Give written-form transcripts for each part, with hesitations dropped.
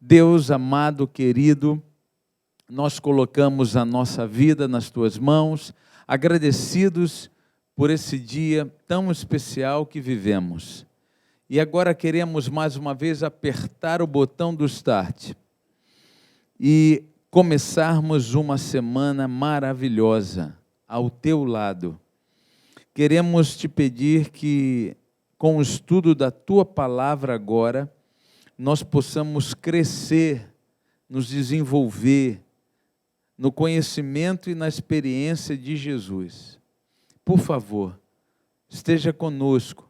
Deus amado, querido, nós colocamos a nossa vida nas Tuas mãos, agradecidos por esse dia tão especial que vivemos. E agora queremos mais uma vez apertar o botão do Start e começarmos uma semana maravilhosa ao Teu lado. Queremos Te pedir que, com o estudo da Tua Palavra agora, nós possamos crescer, nos desenvolver no conhecimento e na experiência de Jesus. Por favor, esteja conosco,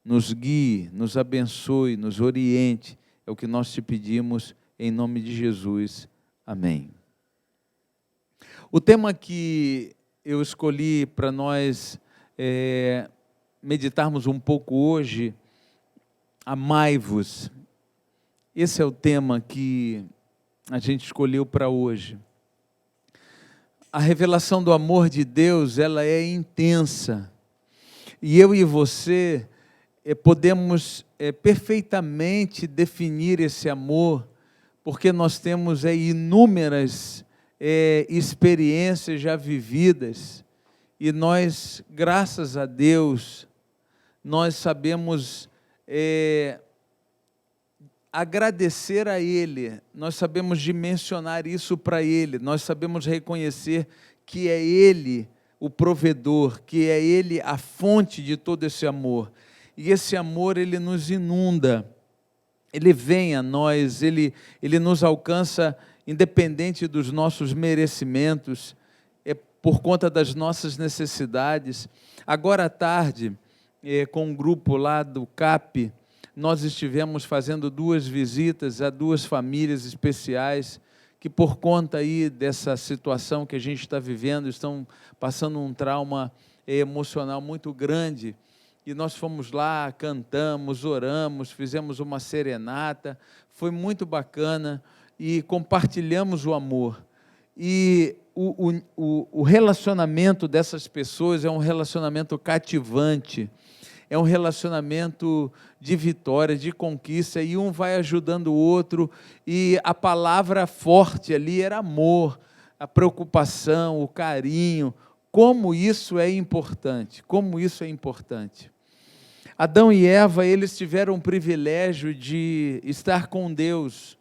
nos guie, nos abençoe, nos oriente. É o que nós te pedimos em nome de Jesus. Amém. O tema que eu escolhi para nós meditarmos um pouco hoje, amai-vos. Esse é o tema que a gente escolheu para hoje. A revelação do amor de Deus, ela é intensa. E eu e você podemos perfeitamente definir esse amor, porque nós temos inúmeras experiências já vividas. E nós, graças a Deus, nós sabemos agradecer a Ele, nós sabemos dimensionar isso para Ele, nós sabemos reconhecer que é Ele o provedor, que é Ele a fonte de todo esse amor. E esse amor, Ele nos inunda, Ele vem a nós, Ele nos alcança independente dos nossos merecimentos, por conta das nossas necessidades. Agora à tarde, com um grupo lá do CAP, nós estivemos fazendo 2 visitas a 2 famílias especiais que, por conta aí dessa situação que a gente está vivendo, estão passando um trauma emocional muito grande. E nós fomos lá, cantamos, oramos, fizemos uma serenata, foi muito bacana e compartilhamos o amor. E o relacionamento dessas pessoas é um relacionamento cativante, é um relacionamento de vitória, de conquista, e um vai ajudando o outro, e a palavra forte ali era amor, a preocupação, o carinho. Como isso é importante, como isso é importante. Adão e Eva, eles tiveram o privilégio de estar com Deus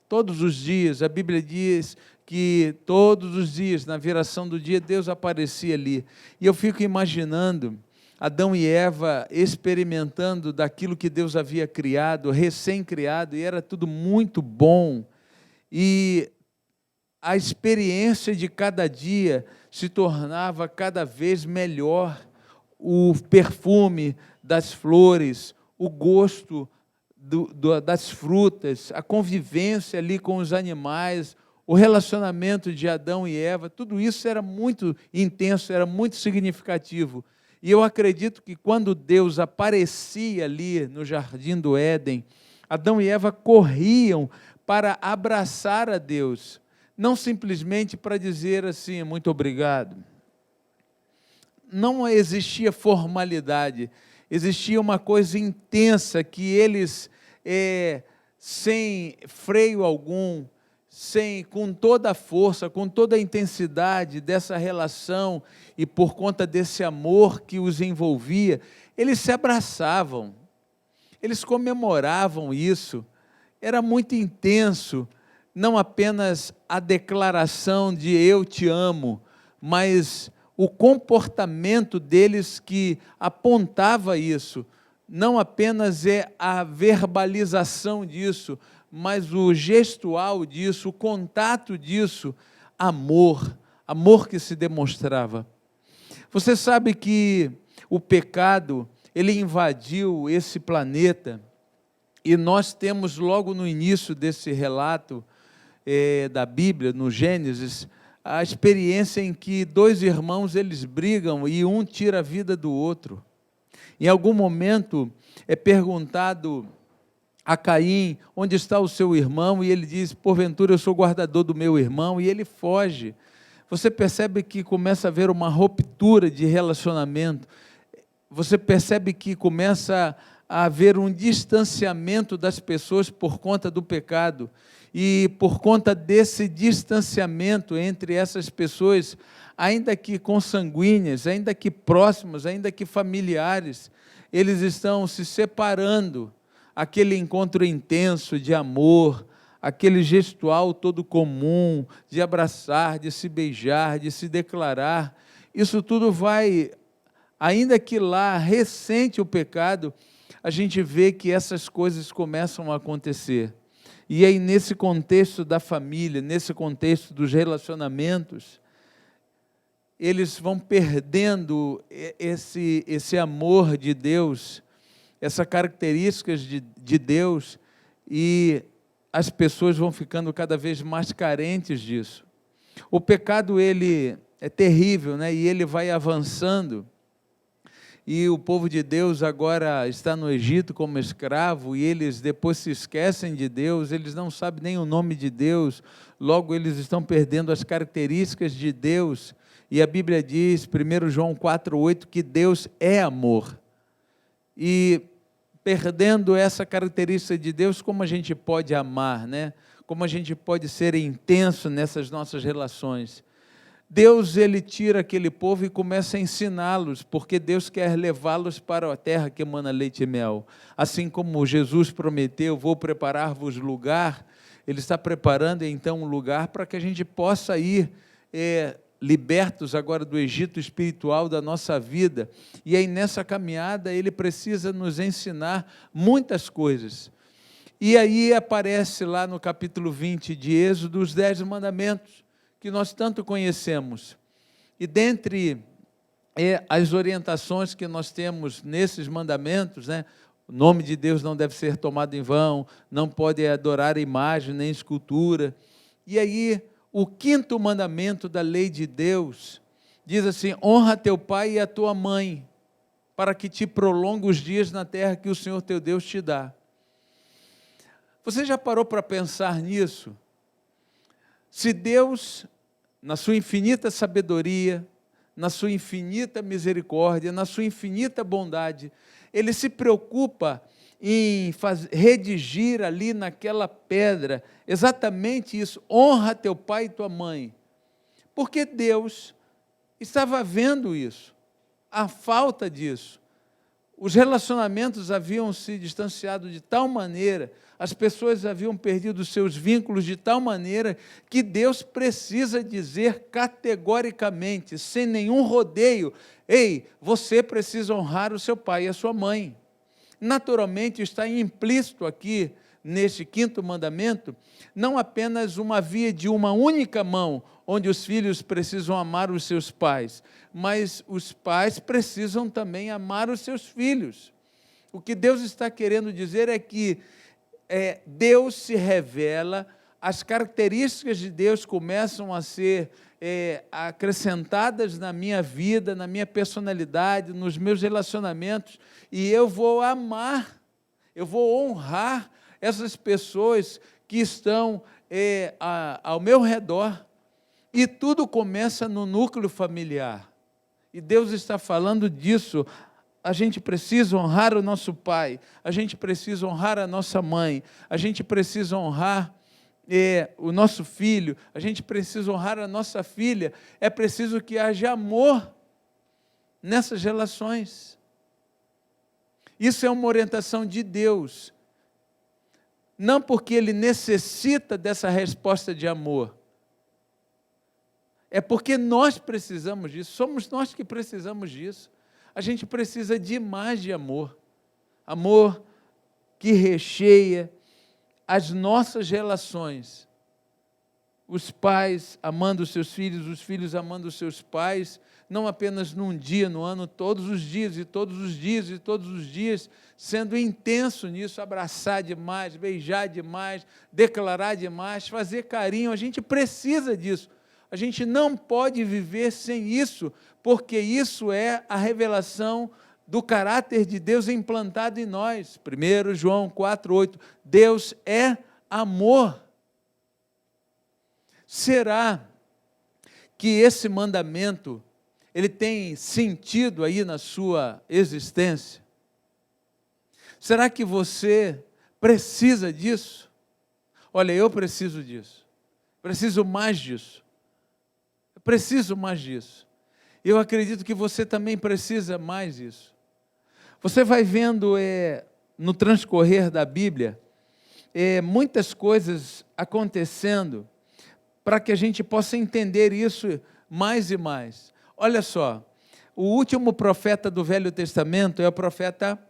todos os dias. A Bíblia diz que todos os dias, na viração do dia, Deus aparecia ali. E eu fico imaginando Adão e Eva experimentando daquilo que Deus havia criado, recém-criado, e era tudo muito bom. E a experiência de cada dia se tornava cada vez melhor. O perfume das flores, o gosto das frutas, a convivência ali com os animais, o relacionamento de Adão e Eva, tudo isso era muito intenso, era muito significativo. E eu acredito que quando Deus aparecia ali no Jardim do Éden, Adão e Eva corriam para abraçar a Deus, não simplesmente para dizer assim, muito obrigado. Não existia formalidade, existia uma coisa intensa que eles, sem freio algum, com toda a força, com toda a intensidade dessa relação e por conta desse amor que os envolvia, eles se abraçavam, eles comemoravam isso, era muito intenso, não apenas a declaração de eu te amo, mas o comportamento deles que apontava isso, não apenas a verbalização disso, mas o gestual disso, o contato disso, amor que se demonstrava. Você sabe que o pecado, ele invadiu esse planeta, e nós temos logo no início desse relato da Bíblia, no Gênesis, a experiência em que 2 irmãos, eles brigam e um tira a vida do outro. Em algum momento é perguntado a Caim, onde está o seu irmão? E ele diz, porventura eu sou guardador do meu irmão, e ele foge. Você percebe que começa a haver uma ruptura de relacionamento, você percebe que começa a haver um distanciamento das pessoas por conta do pecado. E por conta desse distanciamento entre essas pessoas, ainda que consanguíneas, ainda que próximas, ainda que familiares, eles estão se separando. Aquele encontro intenso de amor, aquele gestual todo comum, de abraçar, de se beijar, de se declarar, isso tudo vai, ainda que lá recente o pecado, a gente vê que essas coisas começam a acontecer. E aí, nesse contexto da família, nesse contexto dos relacionamentos, eles vão perdendo esse amor de Deus, essas características de Deus, e as pessoas vão ficando cada vez mais carentes disso. O pecado, ele é terrível, né? E ele vai avançando. E o povo de Deus agora está no Egito como escravo, e eles depois se esquecem de Deus, eles não sabem nem o nome de Deus, logo eles estão perdendo as características de Deus. E a Bíblia diz, 1 João 4,8, que Deus é amor. E perdendo essa característica de Deus, como a gente pode amar, né? Como a gente pode ser intenso nessas nossas relações? Deus, ele tira aquele povo e começa a ensiná-los, porque Deus quer levá-los para a terra que emana leite e mel. Assim como Jesus prometeu, vou preparar-vos lugar, ele está preparando então um lugar para que a gente possa ir libertos agora do Egito espiritual da nossa vida. E aí nessa caminhada ele precisa nos ensinar muitas coisas. E aí aparece lá no capítulo 20 de Êxodo os 10 mandamentos, que nós tanto conhecemos. E dentre as orientações que nós temos nesses mandamentos, né, o nome de Deus não deve ser tomado em vão, não pode adorar imagem nem escultura. E aí, o 5º mandamento da lei de Deus diz assim: honra teu pai e a tua mãe, para que te prolongue os dias na terra que o Senhor teu Deus te dá. Você já parou para pensar nisso? Se Deus, na sua infinita sabedoria, na sua infinita misericórdia, na sua infinita bondade, Ele se preocupa em redigir ali naquela pedra exatamente isso: honra teu pai e tua mãe, porque Deus estava vendo isso, a falta disso. Os relacionamentos haviam se distanciado de tal maneira, as pessoas haviam perdido seus vínculos de tal maneira, que Deus precisa dizer categoricamente, sem nenhum rodeio: ei, você precisa honrar o seu pai e a sua mãe. Naturalmente está implícito aqui, neste 5º mandamento, não apenas uma via de uma única mão, onde os filhos precisam amar os seus pais, mas os pais precisam também amar os seus filhos. O que Deus está querendo dizer é que Deus se revela, as características de Deus começam a ser acrescentadas na minha vida, na minha personalidade, nos meus relacionamentos, e eu vou amar, eu vou honrar essas pessoas que estão ao meu redor. E tudo começa no núcleo familiar. E Deus está falando disso. A gente precisa honrar o nosso pai, a gente precisa honrar a nossa mãe, a gente precisa honrar o nosso filho, a gente precisa honrar a nossa filha. É preciso que haja amor nessas relações. Isso é uma orientação de Deus. Não porque Ele necessita dessa resposta de amor, é porque nós precisamos disso, somos nós que precisamos disso. A gente precisa de mais de amor, amor que recheia as nossas relações. Os pais amando os seus filhos, os filhos amando os seus pais, não apenas num dia no ano, todos os dias, e todos os dias, e todos os dias, sendo intenso nisso, abraçar demais, beijar demais, declarar demais, fazer carinho. A gente precisa disso. A gente não pode viver sem isso, porque isso é a revelação do caráter de Deus implantado em nós. 1 João 4,8, Deus é amor. Será que esse mandamento, ele tem sentido aí na sua existência? Será que você precisa disso? Olha, eu preciso disso. Preciso mais disso. Eu preciso mais disso. Eu acredito que você também precisa mais disso. Você vai vendo no transcorrer da Bíblia muitas coisas acontecendo para que a gente possa entender isso mais e mais. Olha só, o último profeta do Velho Testamento é o profeta...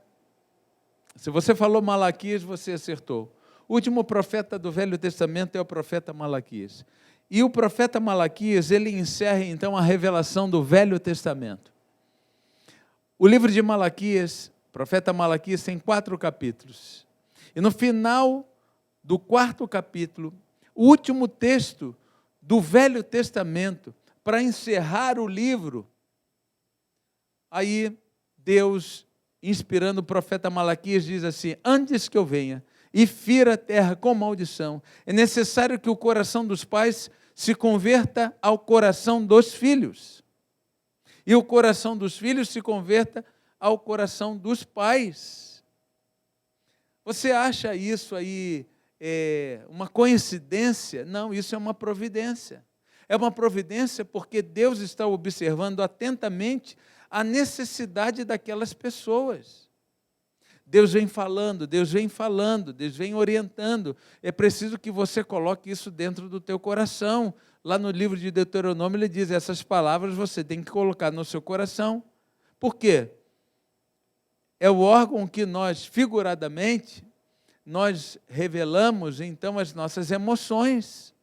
Se você falou Malaquias, você acertou. O último profeta do Velho Testamento é o profeta Malaquias. E o profeta Malaquias, ele encerra então a revelação do Velho Testamento. O livro de Malaquias, o profeta Malaquias, tem 4 capítulos. E no final do 4º capítulo, o último texto do Velho Testamento, para encerrar o livro, aí Deus, inspirando o profeta Malaquias, diz assim: antes que eu venha e fira a terra com maldição, é necessário que o coração dos pais se converta ao coração dos filhos, e o coração dos filhos se converta ao coração dos pais. Você acha isso aí uma coincidência? Não, isso é uma providência. É uma providência porque Deus está observando atentamente a necessidade daquelas pessoas. Deus vem falando, Deus vem falando, Deus vem orientando. É preciso que você coloque isso dentro do teu coração. Lá no livro de Deuteronômio ele diz, essas palavras você tem que colocar no seu coração. Por quê? É o órgão que nós, figuradamente, nós revelamos, então, as nossas emoções.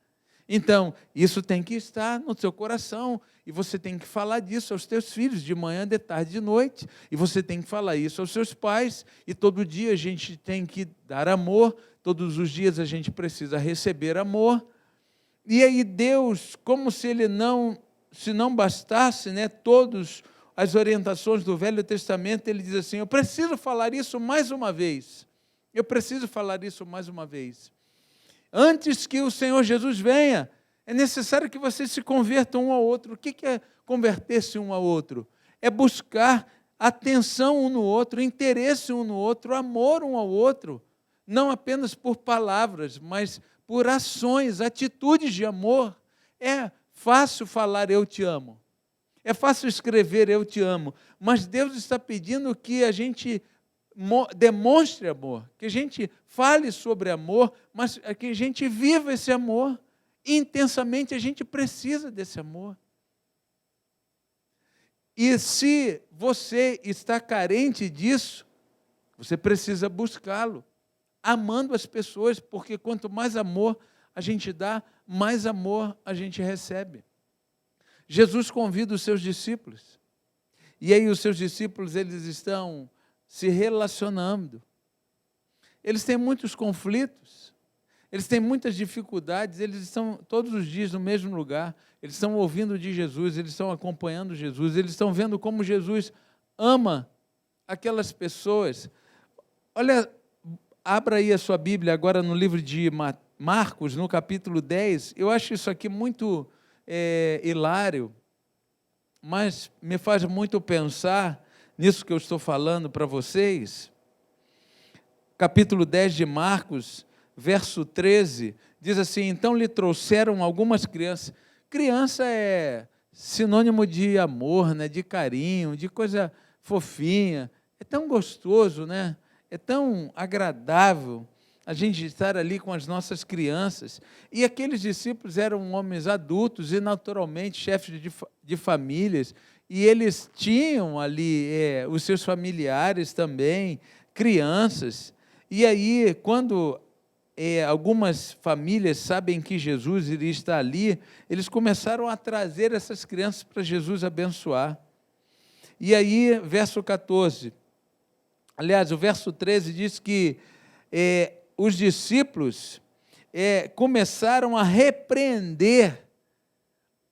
Então, isso tem que estar no seu coração, e você tem que falar disso aos teus filhos, de manhã, de tarde, de noite, e você tem que falar isso aos seus pais, e todo dia a gente tem que dar amor, todos os dias a gente precisa receber amor. E aí Deus, como se não bastasse, todas as orientações do Velho Testamento, ele diz assim, eu preciso falar isso mais uma vez, eu preciso falar isso mais uma vez. Antes que o Senhor Jesus venha, é necessário que vocês se convertam um ao outro. O que é converter-se um ao outro? É buscar atenção um no outro, interesse um no outro, amor um ao outro, não apenas por palavras, mas por ações, atitudes de amor. É fácil falar eu te amo, é fácil escrever eu te amo, mas Deus está pedindo que a gente demonstre amor, que a gente fale sobre amor, mas que a gente viva esse amor intensamente. A gente precisa desse amor. E se você está carente disso, você precisa buscá-lo, amando as pessoas, porque quanto mais amor a gente dá, mais amor a gente recebe. Jesus convida os seus discípulos, e aí os seus discípulos, eles estão se relacionando. Eles têm muitos conflitos, eles têm muitas dificuldades, eles estão todos os dias no mesmo lugar, eles estão ouvindo de Jesus, eles estão acompanhando Jesus, eles estão vendo como Jesus ama aquelas pessoas. Olha, abra aí a sua Bíblia agora no livro de Marcos, no capítulo 10, eu acho isso aqui muito hilário, mas me faz muito pensar nisso que eu estou falando para vocês. Capítulo 10 de Marcos, verso 13, diz assim, então lhe trouxeram algumas crianças. Criança é sinônimo de amor, de carinho, de coisa fofinha. É tão gostoso, é tão agradável a gente estar ali com as nossas crianças. E aqueles discípulos eram homens adultos e naturalmente chefes de famílias, e eles tinham ali os seus familiares também, crianças. E aí, quando algumas famílias sabem que Jesus iria estar ali, eles começaram a trazer essas crianças para Jesus abençoar. E aí, verso 14, aliás, o verso 13 diz que os discípulos começaram a repreender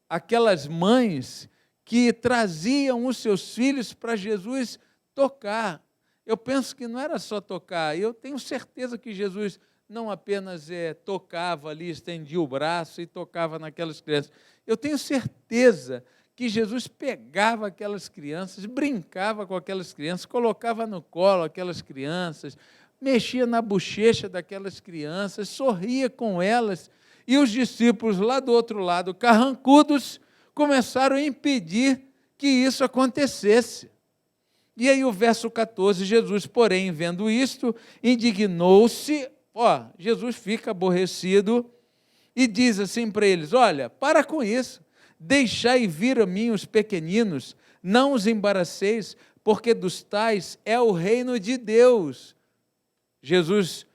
aquelas mães que traziam os seus filhos para Jesus tocar. Eu penso que não era só tocar, eu tenho certeza que Jesus não apenas tocava ali, estendia o braço e tocava naquelas crianças. Eu tenho certeza que Jesus pegava aquelas crianças, brincava com aquelas crianças, colocava no colo aquelas crianças, mexia na bochecha daquelas crianças, sorria com elas, e os discípulos lá do outro lado, carrancudos, começaram a impedir que isso acontecesse. E aí o verso 14, Jesus, porém, vendo isto, indignou-se, Jesus fica aborrecido e diz assim para eles, olha, para com isso, deixai vir a mim os pequeninos, não os embaraceis, porque dos tais é o reino de Deus. Jesus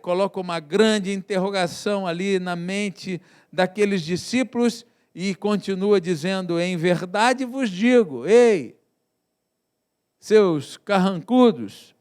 coloca uma grande interrogação ali na mente daqueles discípulos e continua dizendo, em verdade vos digo, ei, seus carrancudos,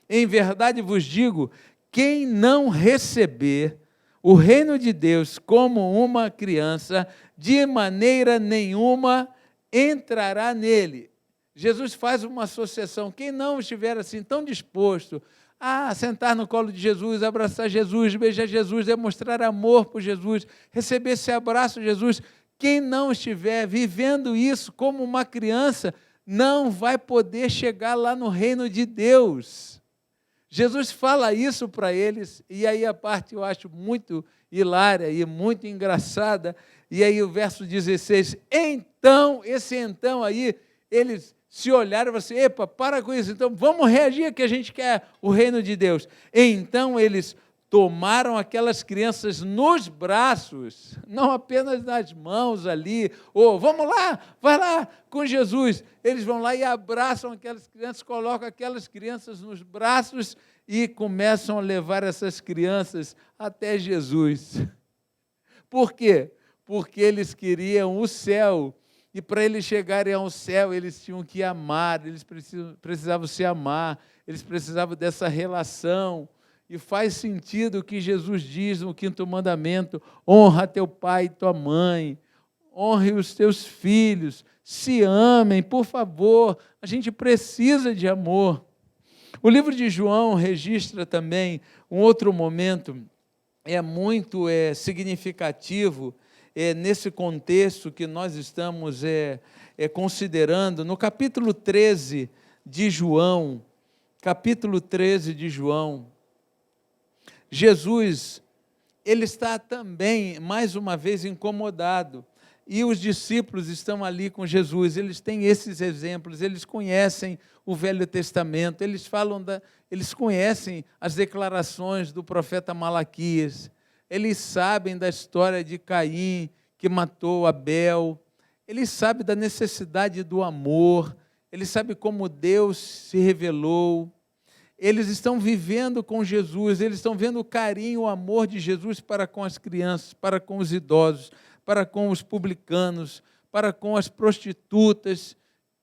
em verdade vos digo, quem não receber o reino de Deus como uma criança, de maneira nenhuma entrará nele. Jesus faz uma associação, quem não estiver assim tão disposto a sentar no colo de Jesus, abraçar Jesus, beijar Jesus, demonstrar amor por Jesus, receber esse abraço de Jesus, quem não estiver vivendo isso como uma criança, não vai poder chegar lá no reino de Deus. Jesus fala isso para eles, e aí a parte eu acho muito hilária e muito engraçada, e aí o verso 16, então, esse então aí, eles se olharam e falaram assim, epa, para com isso, então vamos reagir que a gente quer o reino de Deus. Então eles tomaram aquelas crianças nos braços, não apenas nas mãos ali, vamos lá, vai lá com Jesus. Eles vão lá e abraçam aquelas crianças, colocam aquelas crianças nos braços e começam a levar essas crianças até Jesus. Por quê? Porque eles queriam o céu, e para eles chegarem ao céu, eles tinham que amar, eles precisavam se amar, eles precisavam dessa relação. E faz sentido o que Jesus diz no 5º mandamento, honra teu pai e tua mãe, honre os teus filhos, se amem, por favor, a gente precisa de amor. O livro de João registra também um outro momento, muito significativo, nesse contexto que nós estamos considerando, no capítulo 13 de João, Jesus, ele está também, mais uma vez, incomodado, e os discípulos estão ali com Jesus, eles têm esses exemplos, eles conhecem o Velho Testamento, eles conhecem as declarações do profeta Malaquias, eles sabem da história de Caim, que matou Abel, eles sabem da necessidade do amor, eles sabem como Deus se revelou, eles estão vivendo com Jesus, eles estão vendo o carinho, o amor de Jesus para com as crianças, para com os idosos, para com os publicanos, para com as prostitutas.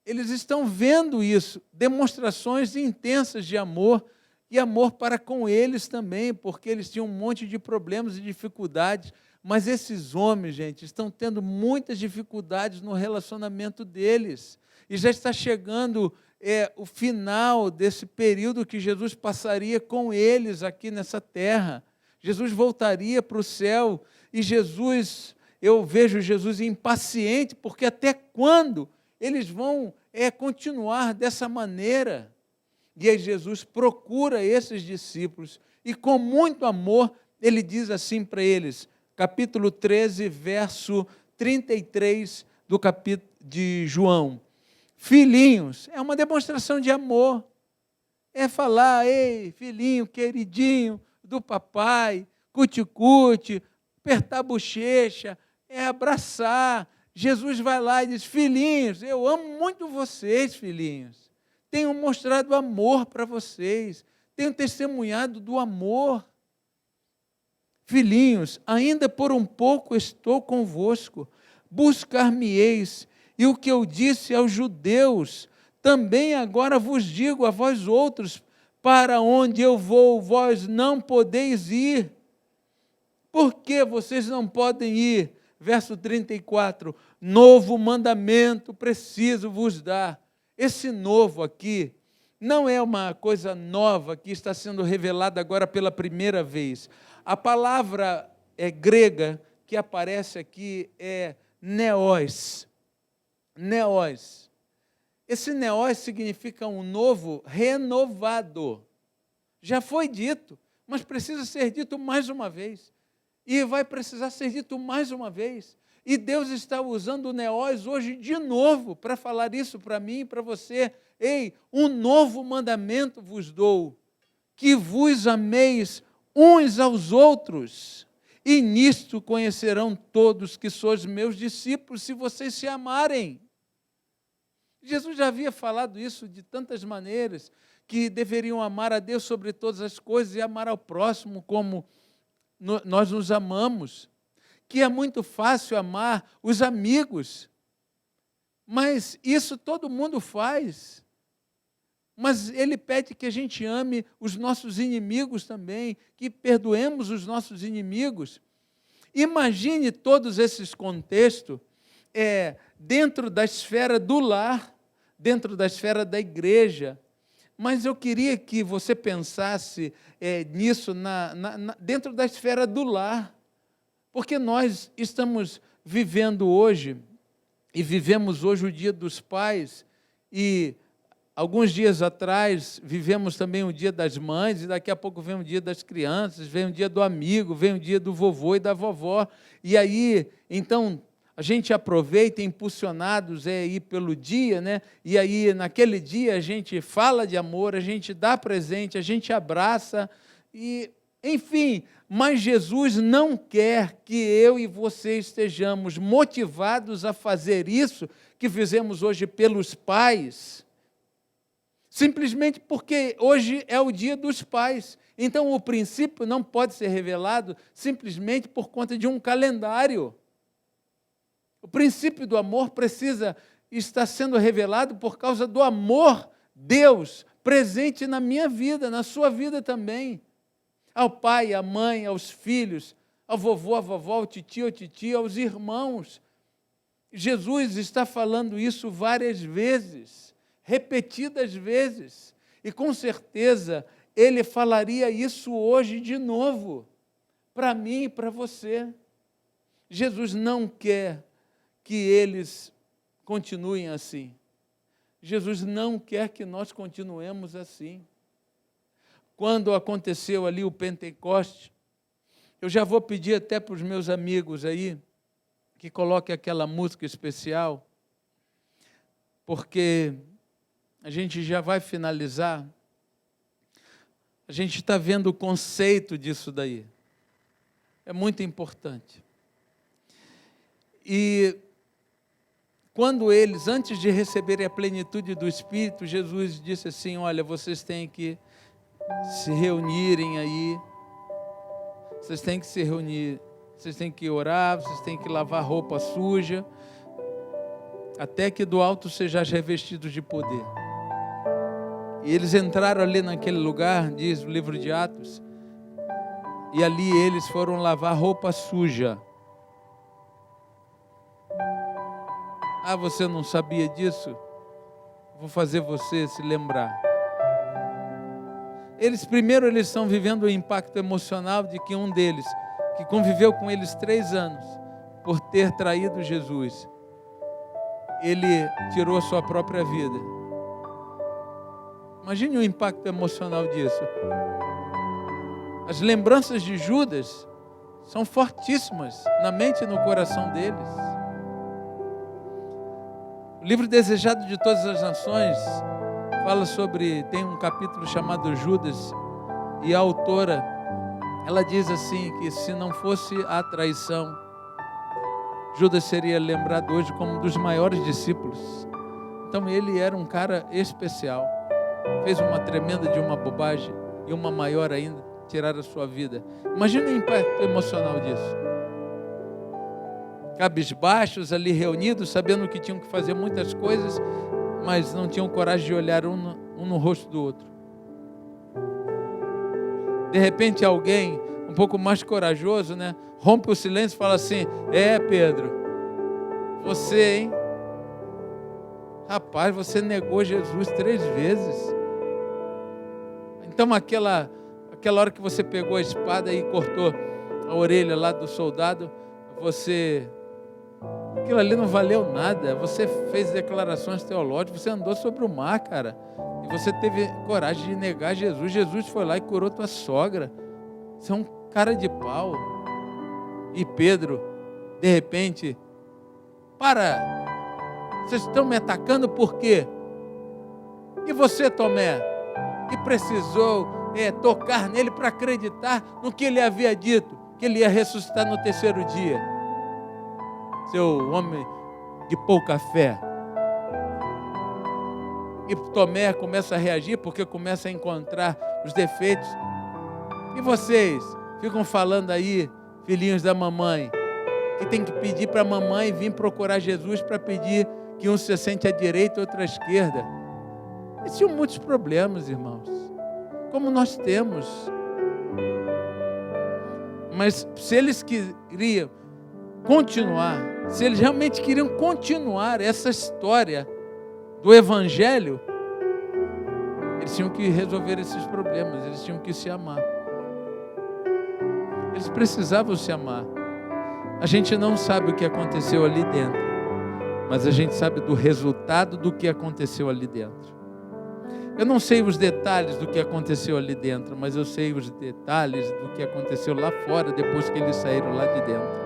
Eles estão vendo isso, demonstrações intensas de amor, e amor para com eles também, porque eles tinham um monte de problemas e dificuldades, mas esses homens, gente, estão tendo muitas dificuldades no relacionamento deles, e já está chegando o final desse período que Jesus passaria com eles aqui nessa terra. Jesus voltaria para o céu, e eu vejo Jesus impaciente, porque até quando eles vão continuar dessa maneira? E aí Jesus procura esses discípulos, e com muito amor, ele diz assim para eles, capítulo 13, verso 33 do capítulo de João, filhinhos, é uma demonstração de amor, é falar, ei, filhinho, queridinho do papai, cuti-cuti, apertar a bochecha, abraçar. Jesus vai lá e diz, filhinhos, eu amo muito vocês, filhinhos, tenho mostrado amor para vocês, tenho testemunhado do amor. Filhinhos, ainda por um pouco estou convosco, buscar-me-eis, e o que eu disse aos judeus, também agora vos digo a vós outros, para onde eu vou, vós não podeis ir. Por que vocês não podem ir? Verso 34, novo mandamento preciso vos dar. Esse novo aqui não é uma coisa nova que está sendo revelada agora pela primeira vez. A palavra grega que aparece aqui é neos. Neós. Esse neós significa um novo renovado. Já foi dito, mas precisa ser dito mais uma vez. E vai precisar ser dito mais uma vez. E Deus está usando o neós hoje de novo para falar isso para mim e para você. Ei, um novo mandamento vos dou, que vos ameis uns aos outros. E nisto conhecerão todos que sois meus discípulos, se vocês se amarem. Jesus já havia falado isso de tantas maneiras, que deveriam amar a Deus sobre todas as coisas e amar ao próximo como nós nos amamos. Que é muito fácil amar os amigos, mas isso todo mundo faz. Mas Ele pede que a gente ame os nossos inimigos também, que perdoemos os nossos inimigos. Imagine todos esses contextos dentro da esfera do lar, dentro da esfera da igreja. Mas eu queria que você pensasse nisso dentro da esfera do lar, porque nós estamos vivendo hoje, e vivemos hoje o Dia dos Pais, e alguns dias atrás vivemos também o Dia das Mães, e daqui a pouco vem o Dia das Crianças, vem o Dia do Amigo, vem o Dia do Vovô e da Vovó. E aí, então, a gente aproveita, impulsionados aí pelo dia, né? E aí, naquele dia, a gente fala de amor, a gente dá presente, a gente abraça, e, enfim, mas Jesus não quer que eu e você estejamos motivados a fazer isso que fizemos hoje pelos pais, simplesmente porque hoje é o Dia dos Pais. Então, o princípio não pode ser revelado simplesmente por conta de um calendário. O princípio do amor precisa estar sendo revelado por causa do amor Deus presente na minha vida, na sua vida também. Ao pai, à mãe, aos filhos, ao vovô, à vovó, ao titio, à titia, aos irmãos. Jesus está falando isso várias vezes, repetidas vezes, e com certeza Ele falaria isso hoje de novo, para mim e para você. Jesus não quer que eles continuem assim. Jesus não quer que nós continuemos assim. Quando aconteceu ali o Pentecoste, eu já vou pedir até para os meus amigos aí, que coloquem aquela música especial, porque a gente já vai finalizar. A gente está vendo o conceito disso daí. É muito importante. E quando eles, antes de receberem a plenitude do Espírito, Jesus disse assim: olha, vocês têm que se reunirem aí, vocês têm que se reunir, vocês têm que orar, vocês têm que lavar roupa suja, até que do alto sejais revestidos de poder. E eles entraram ali naquele lugar, diz o livro de Atos, e ali eles foram lavar roupa suja. Ah, você não sabia disso? Vou fazer você se lembrar. Primeiro eles estão vivendo o impacto emocional de que um deles, que conviveu com eles 3 anos, por ter traído Jesus, ele tirou a sua própria vida. Imagine o impacto emocional disso. As lembranças de Judas são fortíssimas na mente e no coração deles. O livro Desejado de Todas as Nações fala sobre, tem um capítulo chamado Judas, e a autora, ela diz assim, que se não fosse a traição, Judas seria lembrado hoje como um dos maiores discípulos. Então ele era um cara especial, fez uma tremenda de uma bobagem, e uma maior ainda, tirar a sua vida. Imagina o impacto emocional disso. Cabisbaixos ali reunidos, sabendo que tinham que fazer muitas coisas, mas não tinham coragem de olhar um no rosto do outro. De repente alguém um pouco mais corajoso, né, rompe o silêncio e fala assim: Pedro, você, hein? Rapaz, você negou Jesus 3 vezes. Então aquela hora que você pegou a espada e cortou a orelha lá do soldado, você Aquilo ali não valeu nada. Você fez declarações teológicas, você andou sobre o mar, cara. E você teve coragem de negar Jesus. Jesus foi lá e curou tua sogra. Você é um cara de pau. E Pedro, de repente, vocês estão me atacando por quê? E você, Tomé, que precisou tocar nele para acreditar no que ele havia dito, que ele ia ressuscitar no terceiro dia. Seu homem de pouca fé. E Tomé começa a reagir porque começa a encontrar os defeitos. E vocês ficam falando aí, filhinhos da mamãe, que tem que pedir para a mamãe vir procurar Jesus para pedir que um se sente à direita e outro à esquerda. Eles tinham muitos problemas, irmãos, como nós temos. Mas se eles queriam continuar, se eles realmente queriam continuar essa história do Evangelho, eles tinham que resolver esses problemas, eles tinham que se amar. Eles precisavam se amar. A gente não sabe o que aconteceu ali dentro, mas a gente sabe do resultado do que aconteceu ali dentro. Eu não sei os detalhes do que aconteceu ali dentro, mas eu sei os detalhes do que aconteceu lá fora, depois que eles saíram lá de dentro.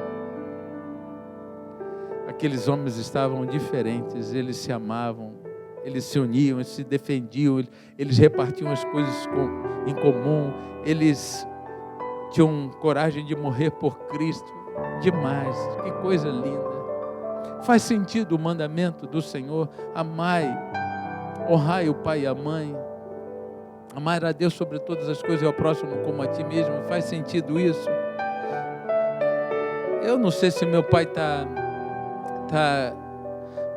Aqueles homens estavam diferentes, eles se amavam, eles se uniam, eles se defendiam, eles repartiam as coisas em comum, eles tinham coragem de morrer por Cristo. Demais, que coisa linda. Faz sentido o mandamento do Senhor: amai, honrai o pai e a mãe, amar a Deus sobre todas as coisas e ao próximo como a ti mesmo. Faz sentido isso? Eu não sei se meu pai está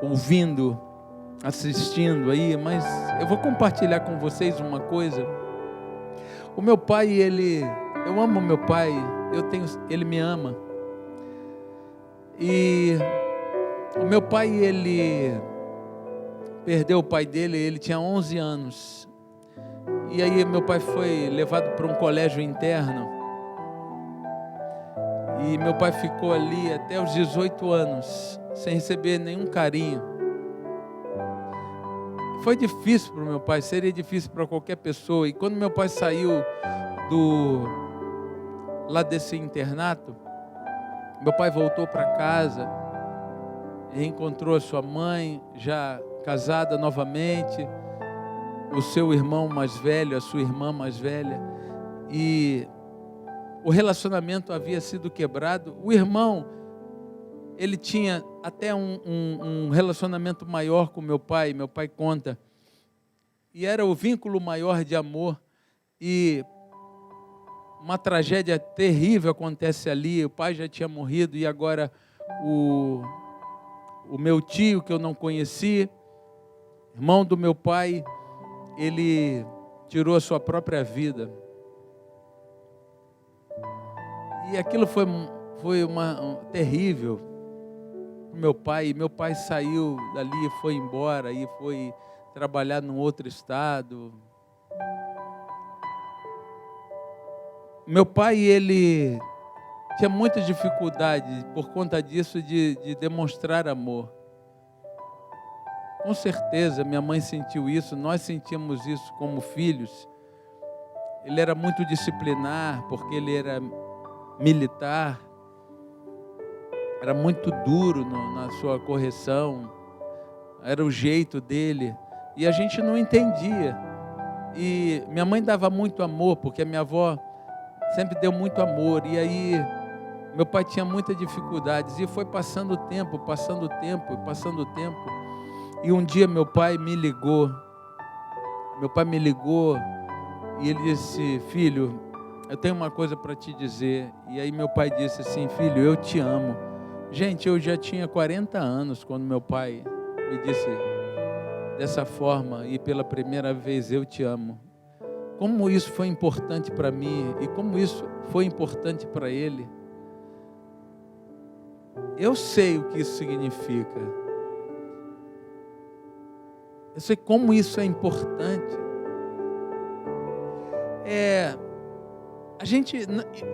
ouvindo, assistindo aí, mas eu vou compartilhar com vocês uma coisa. O meu pai, eu amo meu pai, ele me ama. E o meu pai, ele perdeu o pai dele, ele tinha 11 anos. E aí meu pai foi levado para um colégio interno. E meu pai ficou ali até os 18 anos, sem receber nenhum carinho. Foi difícil para o meu pai, seria difícil para qualquer pessoa. E quando meu pai saiu lá desse internato, meu pai voltou para casa, reencontrou a sua mãe, já casada novamente, o seu irmão mais velho, a sua irmã mais velha, e o relacionamento havia sido quebrado. O irmão, ele tinha até um relacionamento maior com meu pai conta, e era o vínculo maior de amor, e uma tragédia terrível acontece ali. O pai já tinha morrido e agora o meu tio, que eu não conheci, irmão do meu pai, ele tirou a sua própria vida. E aquilo foi terrível para o meu pai. Meu pai saiu dali, foi embora e foi trabalhar num outro estado. Meu pai, ele tinha muita dificuldade por conta disso de demonstrar amor. Com certeza minha mãe sentiu isso, nós sentimos isso como filhos. Ele era muito disciplinar, porque ele era militar, era muito duro na sua correção, era o jeito dele, e a gente não entendia. E minha mãe dava muito amor, porque a minha avó sempre deu muito amor, e aí meu pai tinha muitas dificuldades, e foi passando o tempo, e um dia meu pai me ligou, e ele disse: filho, eu tenho uma coisa para te dizer. E aí meu pai disse assim: filho, eu te amo. Gente, eu já tinha 40 anos quando meu pai me disse dessa forma, e pela primeira vez: eu te amo. Como isso foi importante para mim e como isso foi importante para ele. Eu sei o que isso significa. Eu sei como isso é importante.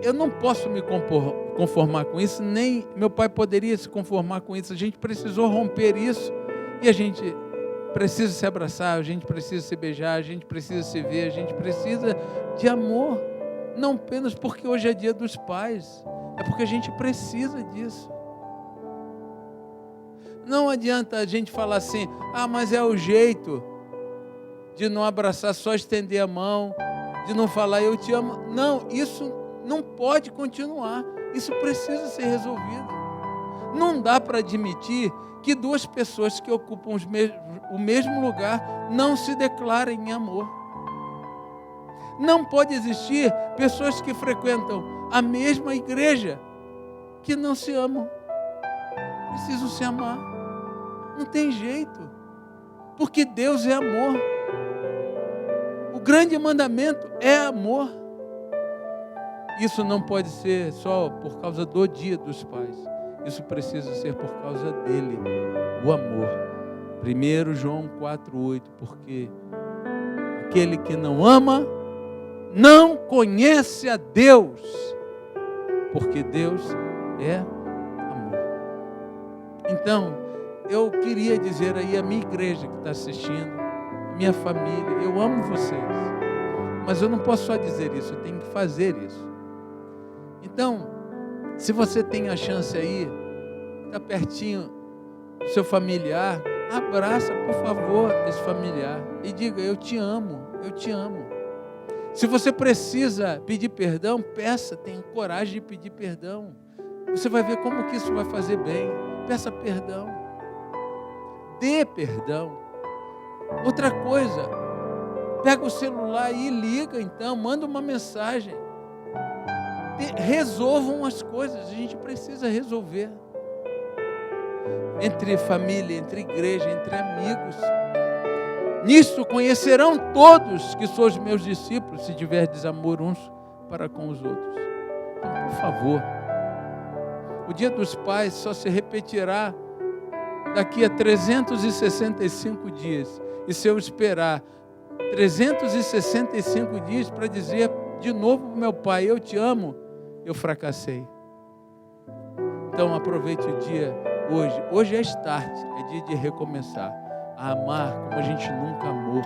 eu não posso me conformar com isso, nem meu pai poderia se conformar com isso. A gente precisou romper isso e a gente precisa se abraçar, a gente precisa se beijar, a gente precisa se ver, a gente precisa de amor, não apenas porque hoje é dia dos pais, é porque a gente precisa disso. Não adianta a gente falar assim, mas é o jeito de não abraçar, só estender a mão, de não falar eu te amo. Não, isso não pode continuar, isso precisa ser resolvido. Não dá para admitir que duas pessoas que ocupam o mesmo lugar não se declarem em amor. Não pode existir pessoas que frequentam a mesma igreja que não se amam. Precisam se amar. Não tem jeito. Porque Deus é amor. O grande mandamento é amor. Isso não pode ser só por causa do Dia dos Pais. Isso precisa ser por causa dele, o amor. 1 João 4,8, porque aquele que não ama, não conhece a Deus, porque Deus é amor. Então, eu queria dizer aí à minha igreja que está assistindo, minha família, eu amo vocês, mas eu não posso só dizer isso, eu tenho que fazer isso. Então, se você tem a chance aí, está pertinho do seu familiar, abraça, por favor, esse familiar e diga, eu te amo, eu te amo. Se você precisa pedir perdão, peça, tenha coragem de pedir perdão. Você vai ver como que isso vai fazer bem. Peça perdão. Dê perdão. Outra coisa, pega o celular e liga então, manda uma mensagem. Resolvam as coisas, a gente precisa resolver. Entre família, entre igreja, entre amigos. Nisto conhecerão todos que são os meus discípulos, se tiverdes amor uns para com os outros. Então, por favor, o Dia dos Pais só se repetirá daqui a 365 dias. E se eu esperar 365 dias para dizer de novo para o meu pai, eu te amo, eu fracassei. Então aproveite o dia hoje. Hoje é start, é dia de recomeçar. A amar como a gente nunca amou.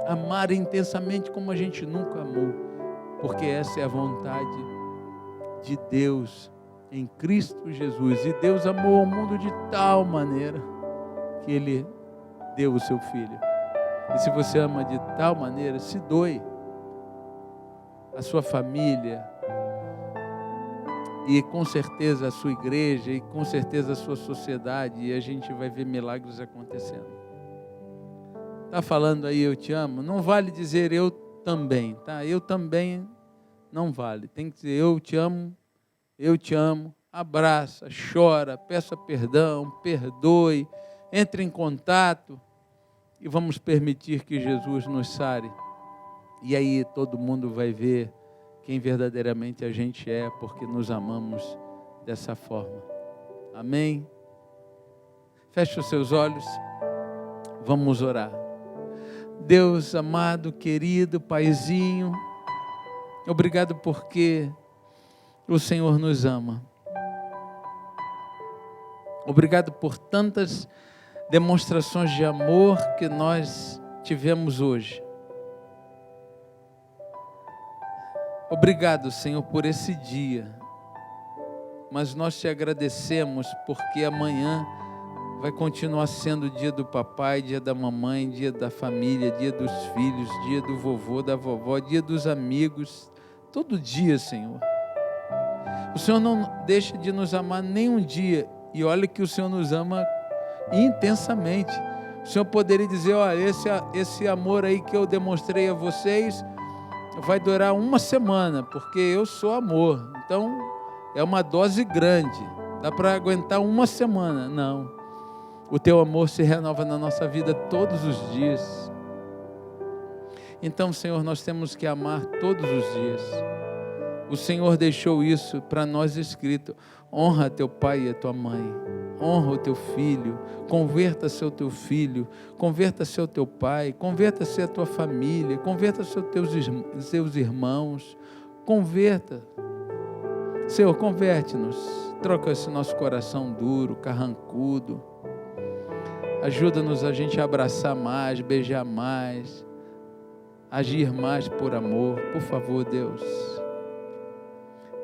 Amar intensamente como a gente nunca amou. Porque essa é a vontade de Deus em Cristo Jesus. E Deus amou o mundo de tal maneira que Ele deu o seu Filho. E se você ama de tal maneira, se doe. A sua família, e com certeza a sua igreja, e com certeza a sua sociedade, e a gente vai ver milagres acontecendo. Está falando aí, eu te amo? Não vale dizer eu também, tá? Eu também não vale. Tem que dizer eu te amo, abraça, chora, peça perdão, perdoe, entre em contato e vamos permitir que Jesus nos sare. E aí todo mundo vai ver quem verdadeiramente a gente é, porque nos amamos dessa forma. Amém? Feche os seus olhos, vamos orar. Deus amado, querido, Paizinho, obrigado porque o Senhor nos ama. Obrigado por tantas demonstrações de amor que nós tivemos hoje. Obrigado, Senhor, por esse dia, mas nós te agradecemos porque amanhã vai continuar sendo o dia do papai, dia da mamãe, dia da família, dia dos filhos, dia do vovô, da vovó, dia dos amigos, todo dia, Senhor. O Senhor não deixa de nos amar nem um dia, e olha que o Senhor nos ama intensamente. O Senhor poderia dizer, esse amor aí que eu demonstrei a vocês vai durar uma semana, porque eu sou amor. Então, é uma dose grande. Dá para aguentar uma semana. Não. O teu amor se renova na nossa vida todos os dias. Então, Senhor, nós temos que amar todos os dias. O Senhor deixou isso para nós escrito. Honra teu pai e a tua mãe. Honra o teu filho. Converta-se ao teu filho. Converta-se ao teu pai. Converta-se à tua família. Converta-se aos teus irmãos. Converta. Senhor, converte-nos. Troca esse nosso coração duro, carrancudo. Ajuda-nos a gente a abraçar mais, beijar mais, agir mais por amor. Por favor, Deus.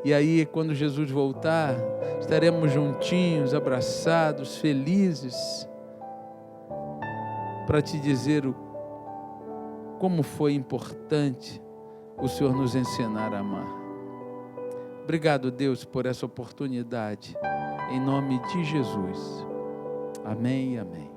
E aí, quando Jesus voltar, estaremos juntinhos, abraçados, felizes, para te dizer como foi importante o Senhor nos ensinar a amar. Obrigado, Deus, por essa oportunidade. Em nome de Jesus. Amém e amém.